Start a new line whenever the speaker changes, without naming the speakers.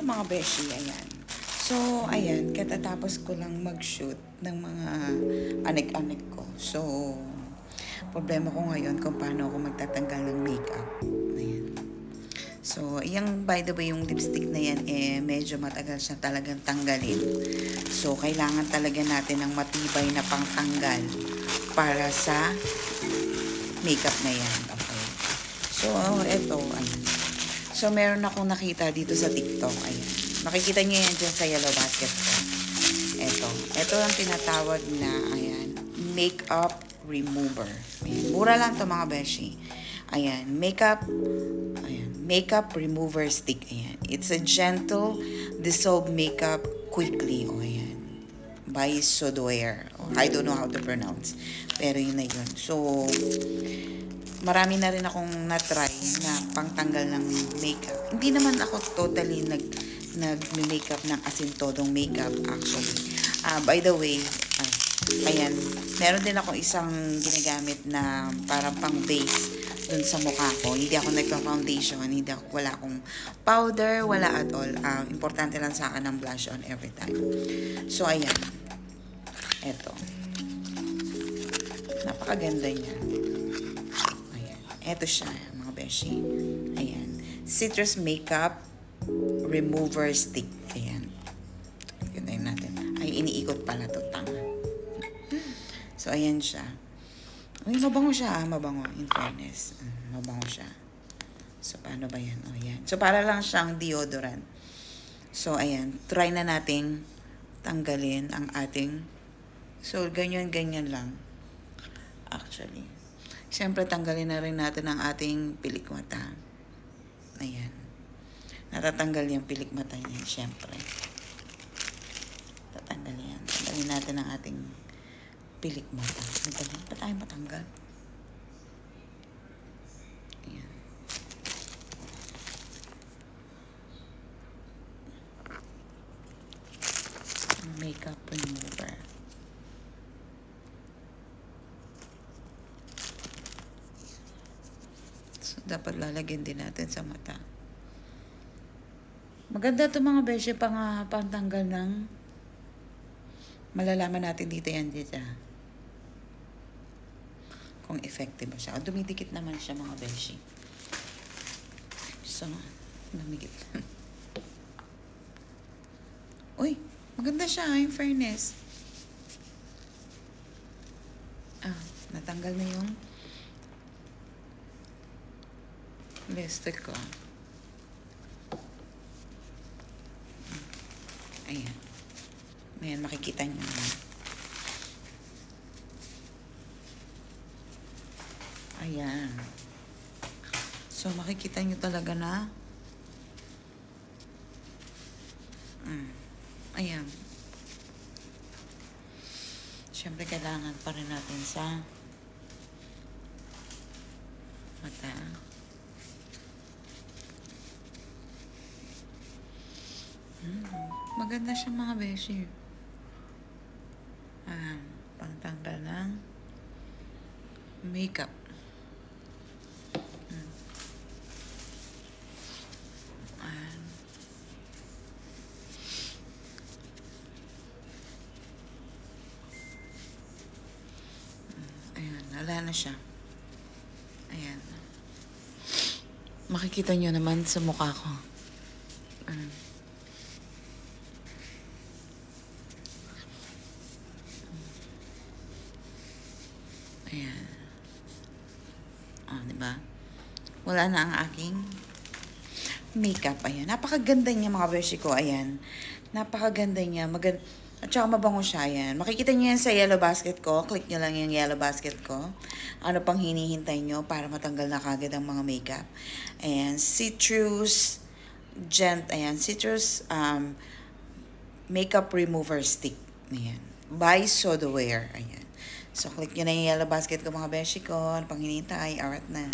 mga beshi, ayan. So, ayan, katatapos ko lang mag-shoot ng mga anik-anik ko. So, problema ko ngayon kung paano ako magtatanggal ng makeup. Ayan. So, yung by the way, yung lipstick na yan, medyo matagal siya talagang tanggalin. So, kailangan talaga natin ng matibay na pangtanggal para sa makeup na yan. Okay. So, eto, ayan. So, meron akong nakita dito sa TikTok. Ayan. Makikita niyo yan dyan sa yellow basket ko. Ito ang tinatawag na, ayan, makeup remover. Ayan. Mura lang to mga beshi. Ayan, makeup remover stick. Ayan. It's a gentle, dissolve makeup quickly. O, ayan. By Sodware. I don't know how to pronounce. Pero yun na yun. So, marami na rin akong na-try na pangtanggal ng makeup. Hindi naman ako totally nag-makeup ng asintodong makeup actually. By the way, ayan, meron din ako isang ginagamit na parang pang base dun sa mukha ko. Hindi ako nagpa-foundation, wala akong powder, wala at all. Importante lang sa akin ang blush on every time. So, ayan. Eto. Napakaganda niya. Ayan. Eto siya, mga beshi. Ayan. Citrus Makeup Remover Stick. Ayan. Ganyan natin. Ay, iniikot pala to, tanga. So, ayan siya. Ay, mabango siya, mabango. In fairness. Mabango siya. So, paano ba yan? O, ayan. So, para lang siyang deodorant. So, ayan. Try na nating tanggalin ang ating. So, ganyan-ganyan lang. Actually. Siyempre, tanggalin na rin natin ang ating pilik mata. Ayan. Natatanggal yung pilik mata niya, siyempre. Tatanggal yan. Tanggalin natin ang ating pilik mata. Madali pa tayo matanggal. Ayan. Makeup remover. So, dapat lalagyan din natin sa mata. Maganda ito mga beshi, pangtanggal ng malalaman natin dito yan dito. Kung effective ba siya. O, dumidikit naman siya mga beshi. So, namigit. Uy, maganda siya, in fairness. Natanggal na yung lipstick ko. Ayan. Ayan, makikita nyo naman. Ayan. So, makikita nyo talaga na ayan. Siyempre, kailangan pa rin natin sa mata. Maganda siya mga beshi. Pangtanggal ng makeup. Ayan, wala na siya. Ayan. Makikita nyo naman sa mukha ko. Ayan. Diba? Wala na ang aking makeup. Ayan. Napakaganda niya mga beshi ko. Ayan. Napakaganda niya. At saka mabango siya. Ayan. Makikita niyo yan sa yellow basket ko. Click nyo lang yung yellow basket ko. Ano pang hinihintay nyo para matanggal na kagad ang mga makeup. Ayan. Citrus Makeup Remover Stick. Ayan. By Sodware. Ayan. So, click nyo na yung yellow basket ko mga beshi ko. Ano pang hinihintay? Alright na.